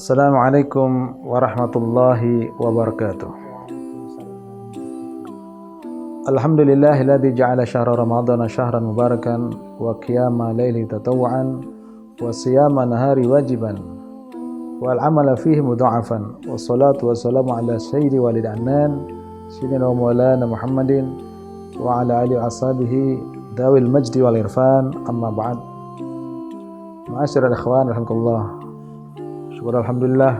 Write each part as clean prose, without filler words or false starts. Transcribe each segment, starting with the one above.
Assalamualaikum warahmatullahi wabarakatuh. Alhamdulillahilladzi ja'ala syahra ramadhana syahran mubarakan wa qiyama laili tatawwu'an wa siyama nahari wajiban wal amala fihi mudha'afan wassalatu wassalamu ala sayyidi walid annan sayyidina wa maulana Muhammadin wa ala alihi wa ashabihi dawil majdi wal irfan amma ba'd. Ma'asyiral ikhwan rahimakumullah. Syukur alhamdulillah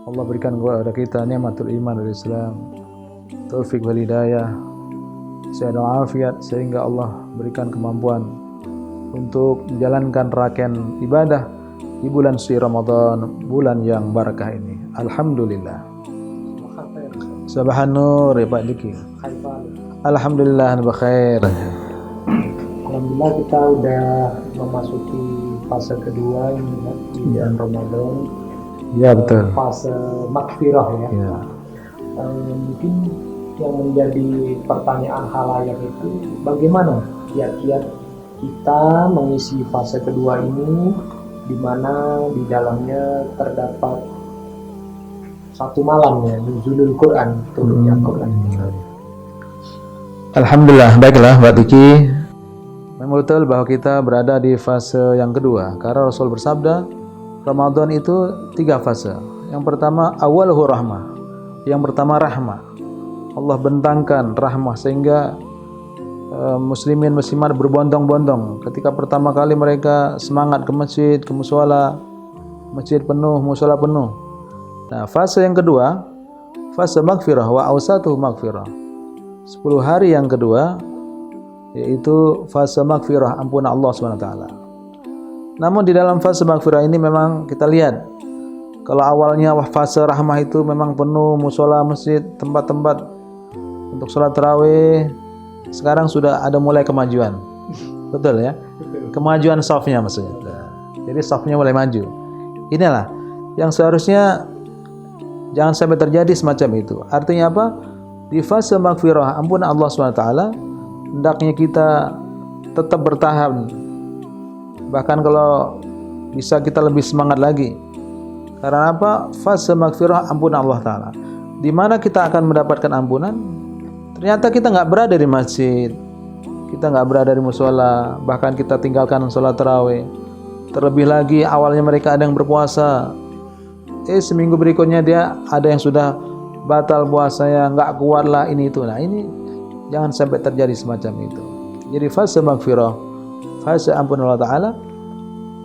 Allah berikan kepada kita nikmatul iman wal Islam, taufik wal hidayah, sehat dan afiat, sehingga Allah berikan kemampuan untuk menjalankan rangkaian ibadah di bulan suci Ramadan, bulan yang barakah ini. Alhamdulillah. Sabahan nur ya Pak Diki. Alhamdulillah bikhair. Alhamdulillah kita udah memasuki fase kedua ini di bulan Ramadan. Ya betul. Fase makfirah ya. Ya. Mungkin yang menjadi pertanyaan halayak itu bagaimana kiat-kiat kita mengisi fase kedua ini, di mana di dalamnya terdapat satu malam ya, nuzulul Quran, turunnya Quran. Alhamdulillah, baiklah Mbak Diki. Memang betul bahwa kita berada di fase yang kedua, karena Rasul bersabda Ramadan itu 3 fase. Yang pertama awaluhu rahmah, yang pertama rahmah. Allah bentangkan rahmah sehingga muslimin muslimat berbondong-bondong ketika pertama kali mereka semangat ke masjid, ke mushola, masjid penuh, mushola penuh. Nah, fase yang kedua, fase maghfirah wa awsatuhu maghfirah. 10 hari yang kedua yaitu fase maghfirah, ampunan Allah SWT. Namun di dalam fase maghfirah ini memang kita lihat, kalau awalnya fase rahmah itu memang penuh mushola, masjid, tempat-tempat untuk sholat tarawih, sekarang sudah ada mulai kemajuan. Betul ya? Kemajuan safnya maksudnya. Jadi safnya mulai maju. Inilah yang seharusnya jangan sampai terjadi semacam itu. Artinya apa? Di fase maghfirah, ampunan Allah SWT, hendaknya kita tetap bertahan. Bahkan kalau bisa kita lebih semangat lagi. Karena apa? Fase maghfirah, ampunan Allah Ta'ala. Di mana kita akan mendapatkan ampunan? Ternyata kita nggak berada di masjid, kita nggak berada di mushola, bahkan kita tinggalkan sholat tarawih. Terlebih lagi awalnya mereka ada yang berpuasa, seminggu berikutnya dia ada yang sudah batal puasanya, nggak kuat lah ini itu. Nah ini jangan sampai terjadi semacam itu. Jadi fase maghfirah, fase ampunan Allah Ta'ala,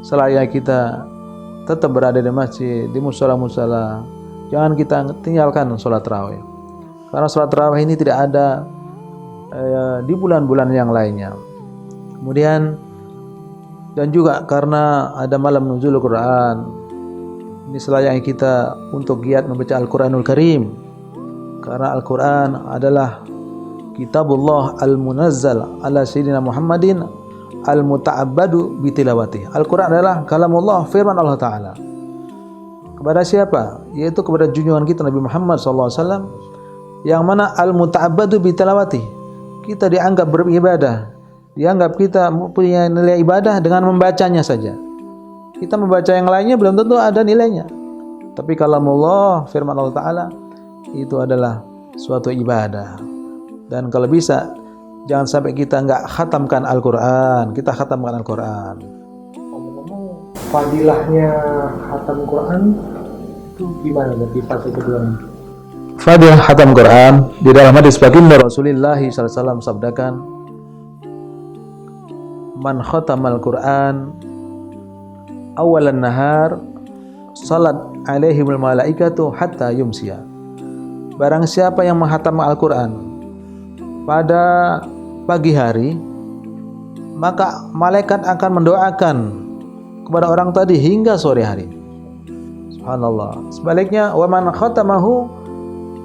selaya kita tetap berada di masjid, di mushola-mushola. Jangan kita tinggalkan sholat tarawih. Karena sholat tarawih ini tidak ada di bulan-bulan yang lainnya. Kemudian dan juga karena ada malam nuzul Quran, ini selayaknya kita untuk giat membaca Al-Quranul Karim. Karena Al-Quran adalah kitabullah al-munazzal ala sayyidina Muhammadin al-muta'abbadu bitilawati. Al-Quran adalah kalamullah, firman Allah Ta'ala. Kepada siapa? Yaitu kepada junjungan kita Nabi Muhammad SAW, yang mana al-muta'abbadu bitilawati. Kita dianggap beribadah, dianggap kita punya nilai ibadah dengan membacanya saja. Kita membaca yang lainnya belum tentu ada nilainya. Tapi kalamullah, firman Allah Ta'ala, itu adalah suatu ibadah. Dan kalau bisa jangan sampai kita nggak khatamkan Al-Quran, kita khatamkan Al-Quran. Ngomong-ngomong, fadilahnya khatam Quran itu gimana di fase kedua ini? Fadilah khatam Quran di dalam hadis baginda Rasulullah SAW sabdakan, man khatamal Quran awalan nahar salat alaihimul malaikatu hatta yumsiya. Barang siapa yang menghatam Al-Quran pada pagi hari, maka malaikat akan mendoakan kepada orang tadi hingga sore hari. Subhanallah. Sebaliknya, wa man khatamahu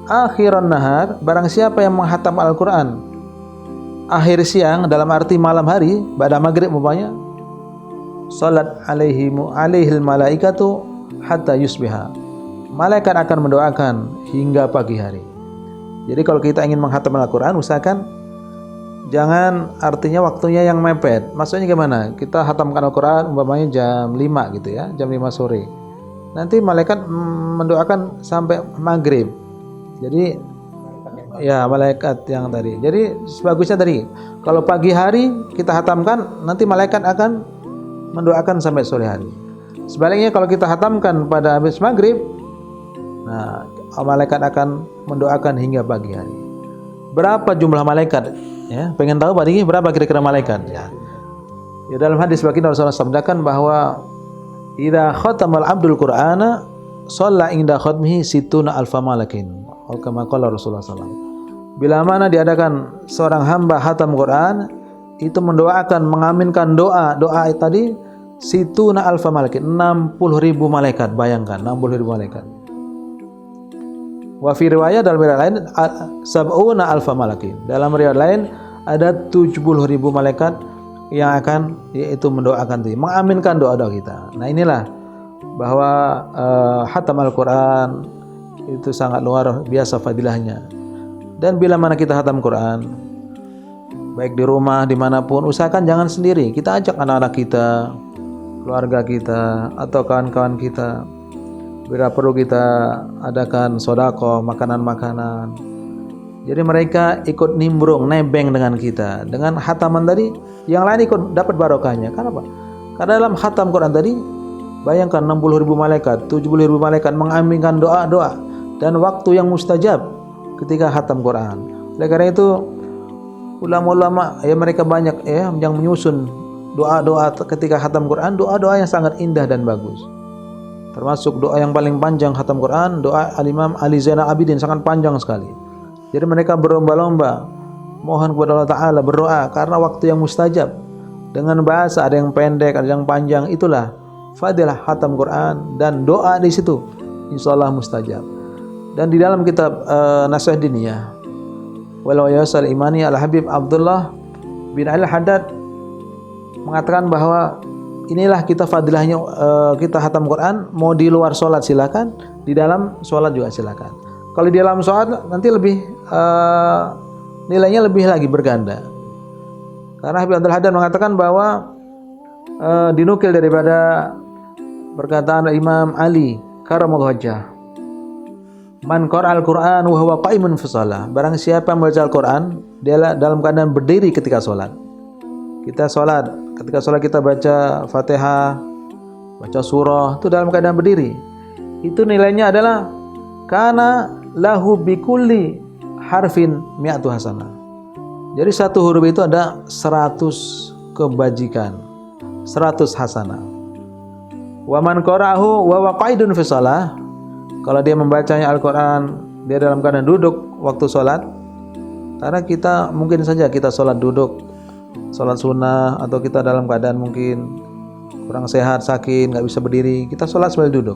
akhiran nahar, barang siapa yang menghatam Al-Quran akhir siang, dalam arti malam hari, pada maghrib umpamanya, salat alaihil malaikatu hatta yusbiha. Malaikat akan mendoakan hingga pagi hari. Jadi kalau kita ingin menghatam Al-Quran, usahakan jangan artinya waktunya yang mepet. Maksudnya gimana? Kita hatamkan Al-Quran umpamanya jam 5 gitu ya, jam 5 sore. nanti malaikat mendoakan sampai maghrib. Jadi ya malaikat yang tadi. Jadi sebagusnya tadi, kalau pagi hari kita hatamkan, nanti malaikat akan mendoakan sampai sore hari. Sebaliknya kalau kita hatamkan pada habis maghrib, nah malaikat akan mendoakan hingga pagi hari. Berapa jumlah malaikat? Ya, pengen tahu Pak Diki berapa kira-kira malaikat? Ya. Ya dalam hadis baginda Rasulullah sabdakan bahwa idza khatamal abdul qur'ana shalla inda khatmihi situna alfa malakin. Atau kama qala Rasulullah SAW. Bila mana diadakan seorang hamba hatam Quran, itu mendoakan, mengaminkan doa tadi situna alfa malakin, 60.000 malaikat. Bayangkan 60.000 malaikat. Wa fi riwayat, dalam riwayat lain sab'una alfa malakin. Dalam riwayat lain ada 70.000 malaikat yang akan yaitu mendoakan tadi, mengaminkan doa-doa kita. Nah, inilah bahwa hatam Al-Qur'an itu sangat luar biasa fadilahnya. Dan bila mana kita hatam Quran, baik di rumah, dimanapun, usahakan jangan sendiri. Kita ajak anak-anak kita, keluarga kita, atau kawan-kawan kita. Bila perlu kita adakan sodako, makanan-makanan. Jadi mereka ikut nimbrung, nebeng dengan kita. Dengan hataman tadi, yang lain ikut dapat barokahnya. Kenapa? Karena dalam hatam Quran tadi, bayangkan 60.000 malaikat, 70.000 malaikat mengaminkan doa-doa. Dan waktu yang mustajab ketika khatam Quran. Oleh karena itu ulama-ulama ya mereka banyak ya yang menyusun doa-doa ketika khatam Quran, doa-doa yang sangat indah dan bagus. Termasuk doa yang paling panjang khatam Quran, doa Al-Imam Ali Zainal Abidin, sangat panjang sekali. Jadi mereka berlomba-lomba mohon kepada Allah Ta'ala, berdoa karena waktu yang mustajab. Dengan bahasa ada yang pendek, ada yang panjang. Itulah fadilah khatam Quran, dan doa di situ insyaallah mustajab. Dan di dalam kitab Nasihat Diniyah Walau Yasal Imani Al-Habib Abdullah bin Al-Haddad mengatakan bahwa inilah kita fadilahnya kita khatam Quran, mau di luar sholat silakan, di dalam sholat juga silakan. Kalau di dalam sholat nanti lebih nilainya lebih lagi berganda. Karena Habib Abdul Haddad mengatakan bahwa dinukil daripada perkataan Imam Ali karamallahu wajhah, man qara'al Qur'an wa huwa qa'imun fi shalah. Barang siapa yang membaca Al-Qur'an, dia dalam keadaan berdiri ketika salat. Kita salat, ketika salat kita baca Fatihah, baca surah, itu dalam keadaan berdiri. Itu nilainya adalah kana lahu bikulli harfin mi'atu hasanah. Jadi satu huruf itu ada 100 kebajikan, 100 hasanah. Wa man qara'ahu wa huwa qa'idun fi shalah. Kalau dia membacanya Al-Quran, dia dalam keadaan duduk waktu sholat. Karena kita mungkin saja kita sholat duduk, sholat sunnah, atau kita dalam keadaan mungkin kurang sehat, sakit, nggak bisa berdiri, kita sholat sambil duduk.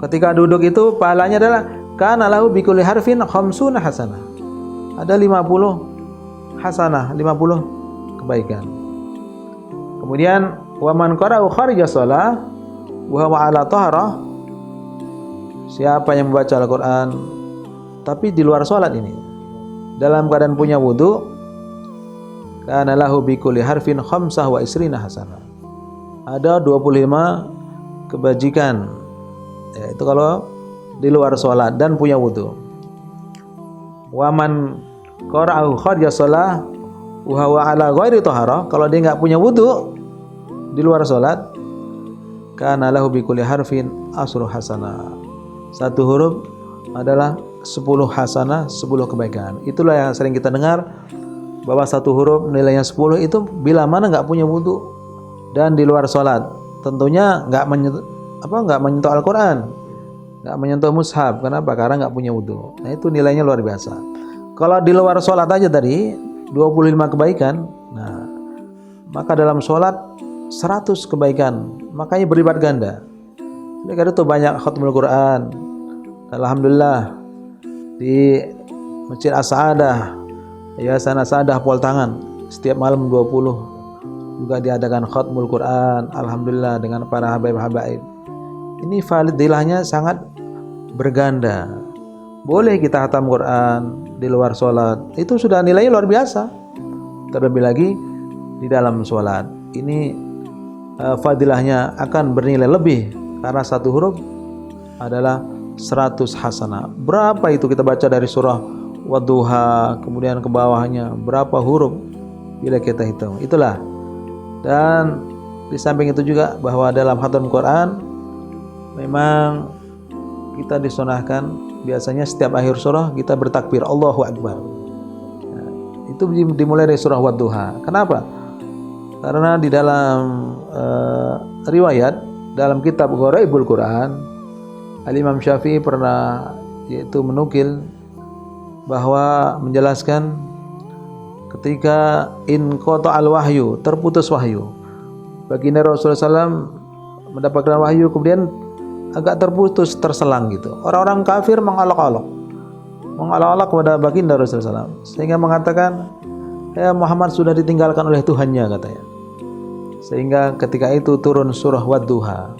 Ketika duduk itu pahalanya adalah kana lahu bikulli harfin khamsuna hasanah. Ada 50 hasanah, 50 kebaikan. Kemudian wa man qara'u kharija shalah wa huwa ala taharah. Siapa yang membaca Al-Quran tapi di luar sholat ini, dalam keadaan punya wudu, kana lahu bikulli harfin khamsah wa isrina hasanah. Ada 25 kebajikan. Ya, itu kalau di luar sholat dan punya wudu. Wa man qara'ahu kharja shalah wa huwa ala ghairi taharah. Kalau dia enggak punya wudu di luar sholat, kana lahu bikulli harfin asru hasanah. Satu huruf adalah 10 hasanah, 10 kebaikan. Itulah yang sering kita dengar, bahwa satu huruf nilainya 10 itu bila mana nggak punya wudu dan di luar sholat. Tentunya nggak menyentuh Al-Quran, nggak menyentuh mushaf. Kenapa? Karena nggak punya wudu. Nah itu nilainya luar biasa. Kalau di luar sholat aja tadi 25 kebaikan, nah maka dalam sholat 100 kebaikan, makanya berlipat ganda. Oleh karena itu banyak khatmul Quran. Alhamdulillah di Masjid As-Sa'adah, Yayasan As-Sa'adah Pol Tangan, setiap malam 20 juga diadakan khatmul Quran. Alhamdulillah dengan para habaib-habaib. Ini fadilahnya sangat berganda. Boleh kita khatam Quran di luar sholat, itu sudah nilainya luar biasa. Terlebih lagi di dalam sholat, ini fadilahnya akan bernilai lebih Karena satu huruf adalah 100 hasanah. Berapa itu kita baca dari surah Wadduha kemudian ke bawahnya, berapa huruf bila kita hitung. Itulah. Dan di samping itu juga bahwa dalam khatam Quran memang kita disunahkan biasanya setiap akhir surah kita bertakbir Allahu Akbar. Nah, itu dimulai dari surah Wadduha. Kenapa? Karena di dalam riwayat dalam kitab Gharaibul Quran, Al-Imam Syafi'i pernah yaitu menukil bahwa menjelaskan ketika inqata'al wahyu, terputus wahyu. Baginda Rasulullah SAW mendapatkan wahyu kemudian agak terputus, terselang gitu. Orang-orang kafir mengolok-olok kepada baginda Rasulullah SAW sehingga mengatakan, ya Muhammad sudah ditinggalkan oleh Tuhannya katanya. Sehingga ketika itu turun surah Wadduha.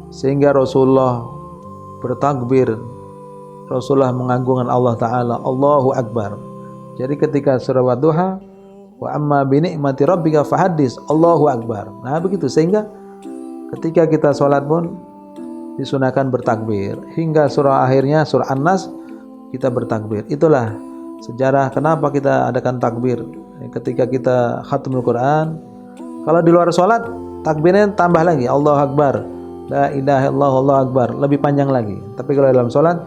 Sehingga Rasulullah bertakbir, Rasulullah mengagungkan Allah Ta'ala, Allahu Akbar. Jadi ketika surah Wadduha, wa amma bi ni'mati rabbika fahaddits, Allahu Akbar. Nah begitu, sehingga ketika kita sholat pun disunahkan bertakbir. Hingga surah akhirnya, surah An-Nas, kita bertakbir. Itulah sejarah kenapa kita adakan takbir ketika kita khatamul Quran. Kalau di luar sholat, takbirnya tambah lagi, Allahu Akbar, la ilaha illallah, Allahu Akbar, lebih panjang lagi. Tapi kalau dalam sholat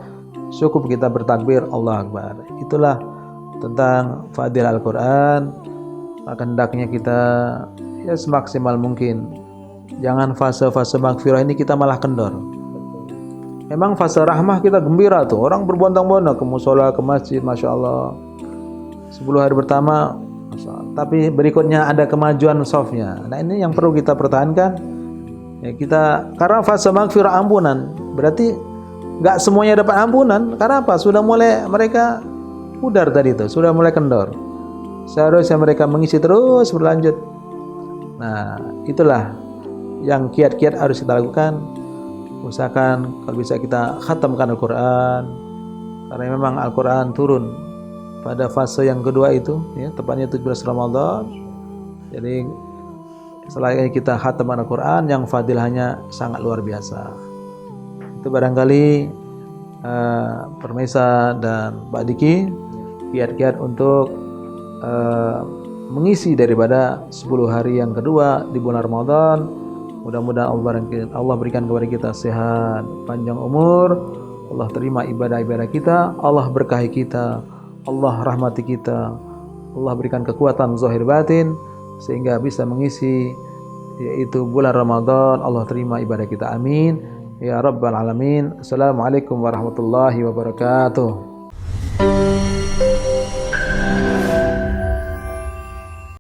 cukup kita bertakbir Allahu Akbar. Itulah tentang fadilah Al-Quran. Maka hendaknya kita ya semaksimal mungkin. Jangan fase-fase maghfirah ini kita malah kendor. Memang fase rahmah kita gembira tuh. Orang berbondong-bondong ke musola, ke masjid, Masya Allah. 10 hari pertama, Masya Allah. Tapi berikutnya ada kemajuan softnya. Nah ini yang perlu kita pertahankan. Ya, karena fase maghfirah ampunan, berarti nggak semuanya dapat ampunan. Karena apa? Sudah mulai mereka pudar tadi itu, sudah mulai kendor. Seharusnya mereka mengisi terus berlanjut. Nah, itulah yang kiat-kiat harus kita lakukan. Usahakan kalau bisa kita khatamkan Al-Quran. Karena memang Al-Quran turun pada fase yang kedua itu, ya, tepatnya 17 Ramadan. Jadi selain kita khatamkan Al-Quran, yang fadilahnya sangat luar biasa. Itu barangkali Permesa dan Pak Diki kiat-kiat untuk mengisi daripada 10 hari yang kedua di bulan Ramadan. Mudah-mudahan Allah berikan kepada kita sehat, panjang umur, Allah terima ibadah-ibadah kita, Allah berkahi kita, Allah rahmati kita, Allah berikan kekuatan zahir batin sehingga bisa mengisi yaitu bulan Ramadan. Allah terima ibadah kita, amin ya rabbal alamin. Assalamualaikum warahmatullahi wabarakatuh.